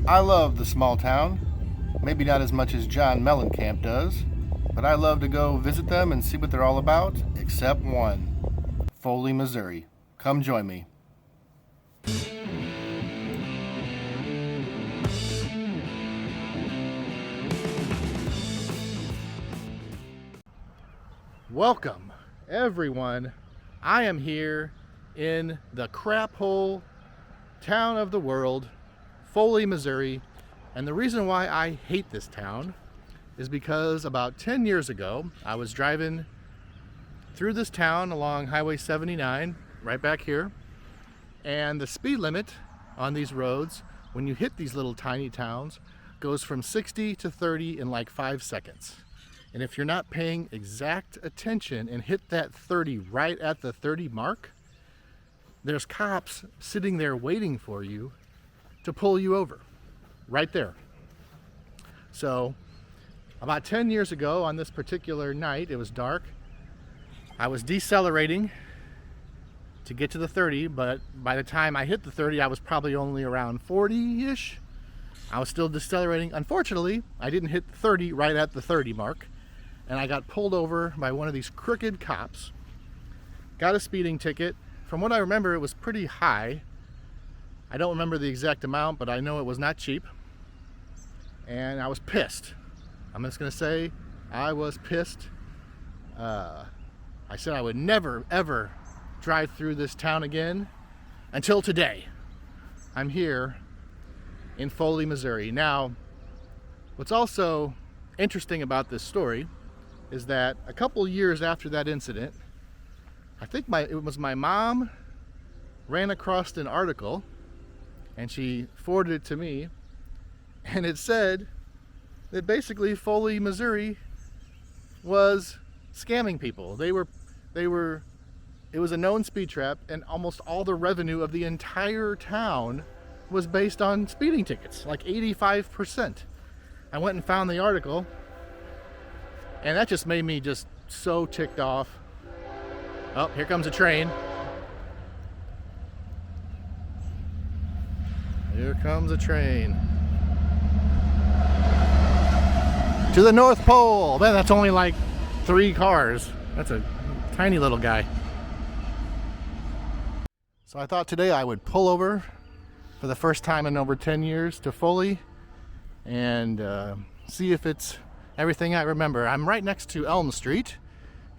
I love the small town. Maybe not as much as John Mellencamp does, but I love to go visit them and see what they're all about, except one. Foley, Missouri. Come join me. Welcome, everyone. I am here in the crap hole town of the world, Foley, Missouri. And the reason why I hate this town is because about 10 years ago, I was driving through this town along Highway 79, right back here. And the speed limit on these roads, when you hit these little tiny towns, goes from 60 to 30 in like 5 seconds. And if you're not paying exact attention and hit that 30 right at the 30 mark, there's cops sitting there waiting for you to pull you over, right there. So about 10 years ago on this particular night, it was dark, I was decelerating to get to the 30, but by the time I hit the 30, I was probably only around 40-ish. I was still decelerating. Unfortunately, I didn't hit 30 right at the 30 mark, and I got pulled over by one of these crooked cops, got a speeding ticket. From what I remember, it was pretty high. I don't remember the exact amount, but I know it was not cheap. And I was pissed. I'm just gonna say, I was pissed. I said I would never, ever drive through this town again until today. I'm here in Foley, Missouri. Now, what's also interesting about this story is that a couple years after that incident, I think it was my mom ran across an article and she forwarded it to me, and it said that basically Foley, Missouri was scamming people. It was a known speed trap, and almost all the revenue of the entire town was based on speeding tickets, like 85%. I went and found the article, and that just made me just so ticked off. Oh, here comes a train. Here comes a train. To the North Pole. Man, that's only like 3 cars. That's a tiny little guy. So I thought today I would pull over for the first time in over 10 years to Foley and see if it's everything I remember. I'm right next to Elm Street,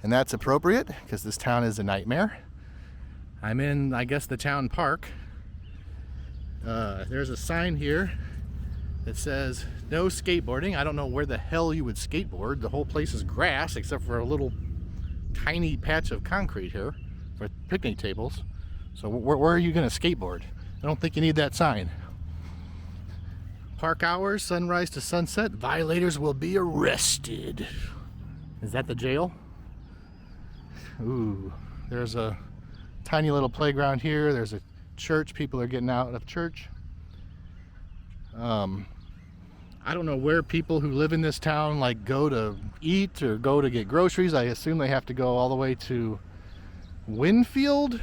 and that's appropriate because this town is a nightmare. I'm in, I guess, the town park. There's a sign here that says no skateboarding. I don't know where the hell you would skateboard. The whole place is grass except for a little tiny patch of concrete here for picnic tables. So where are you going to skateboard? I don't think you need that sign. Park hours, sunrise to sunset. Violators will be arrested. Is that the jail? Ooh, there's a tiny little playground here. There's a church. People are getting out of church. I don't know where people who live in this town like go to eat or go to get groceries. I assume they have to go all the way to Winfield,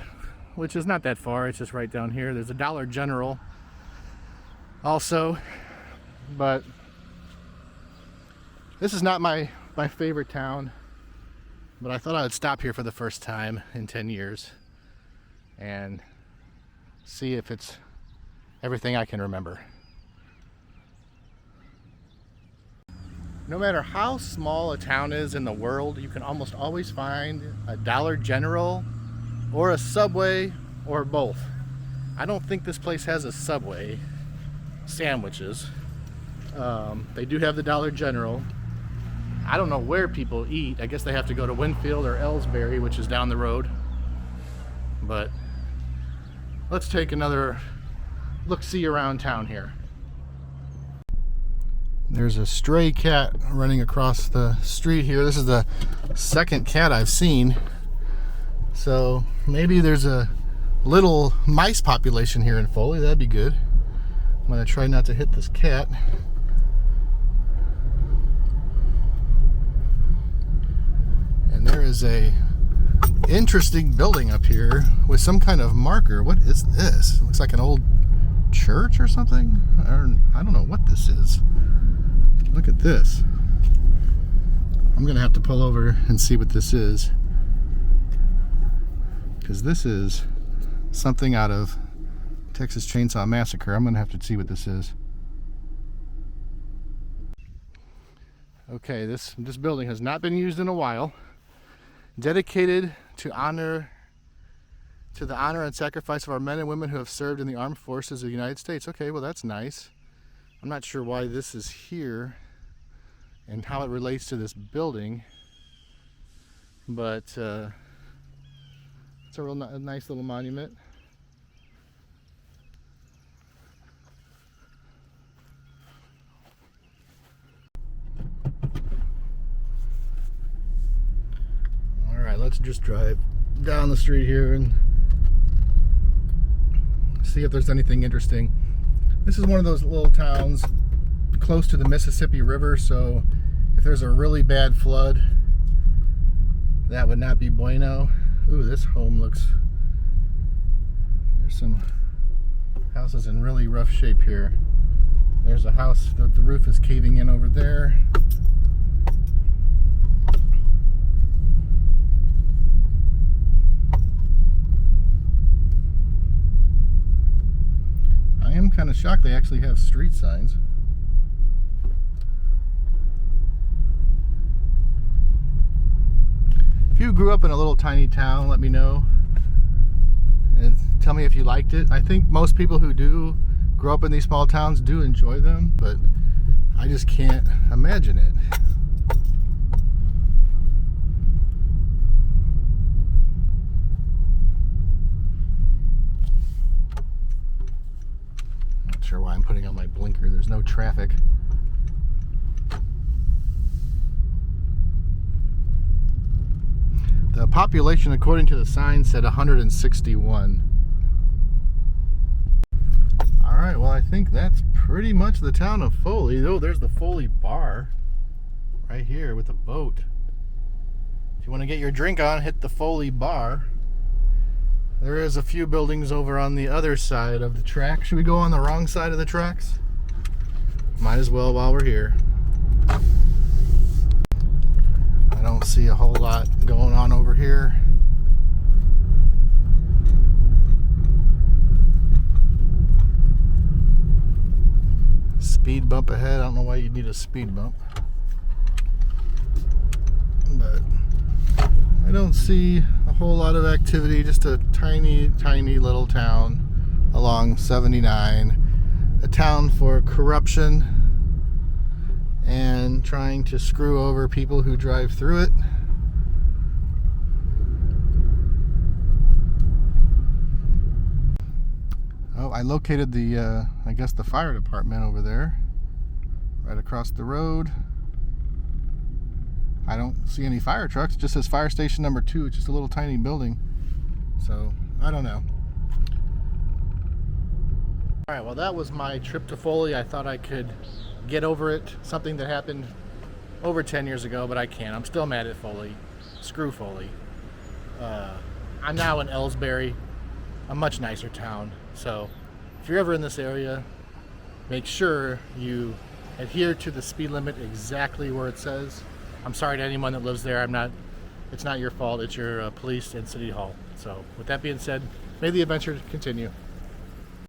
which is not that far. It's just right down here. There's a Dollar General also, but this is not my favorite town, but I thought I would stop here for the first time in 10 years and see if it's everything I can remember. No matter how small a town is in the world, you can almost always find a Dollar General or a Subway or both. I don't think this place has a Subway sandwiches. They do have the Dollar General. I don't know where people eat. I guess they have to go to Winfield or Ellsbury, which is down the road. But let's take another look-see around town here. There's a stray cat running across the street here. This is the second cat I've seen. So maybe there's a little mice population here in Foley. That'd be good. I'm gonna try not to hit this cat. And there is a interesting building up here with some kind of marker. What is this? It looks like an old church or something. I don't know what this is. Look at this. I'm gonna have to pull over and see what this is, because this is something out of Texas Chainsaw Massacre. I'm gonna have to see what this is. Okay, this building has not been used in a while. Dedicated to the honor and sacrifice of our men and women who have served in the armed forces of the United States. Okay, well that's nice. I'm not sure why this is here and how it relates to this building, but it's a real nice little monument. All right, let's just drive down the street here and see if there's anything interesting. This is one of those little towns close to the Mississippi River, so if there's a really bad flood, that would not be bueno. Ooh, this home looks... There's some houses in really rough shape here. There's a house that the roof is caving in over there. I am kind of shocked they actually have street signs. If you grew up in a little tiny town, let me know and tell me if you liked it. I think most people who do grow up in these small towns do enjoy them, but I just can't imagine it. Not sure why I'm putting on my blinker. There's no traffic. The population, according to the sign, said 161. Alright, well I think that's pretty much the town of Foley. Oh, there's the Foley bar right here with the boat. If you want to get your drink on, hit the Foley bar. There is a few buildings over on the other side of the track. Should we go on the wrong side of the tracks? Might as well while we're here. I don't see a whole lot going on over here. Speed bump ahead. I don't know why you'd need a speed bump, but I don't see a whole lot of activity. Just a tiny little town along 79, a town for corruption and trying to screw over people who drive through it. Oh, I located the, I guess the fire department over there, right across the road. I don't see any fire trucks. It just says fire station number 2. It's just a little tiny building. So, I don't know. Alright, well that was my trip to Foley. I thought I could get over it. Something that happened over 10 years ago, but I can't. I'm still mad at Foley. Screw Foley. I'm now in Ellsbury, a much nicer town. So if you're ever in this area, make sure you adhere to the speed limit exactly where it says. I'm sorry to anyone that lives there. It's not your fault. It's your police and city hall. So with that being said, may the adventure continue.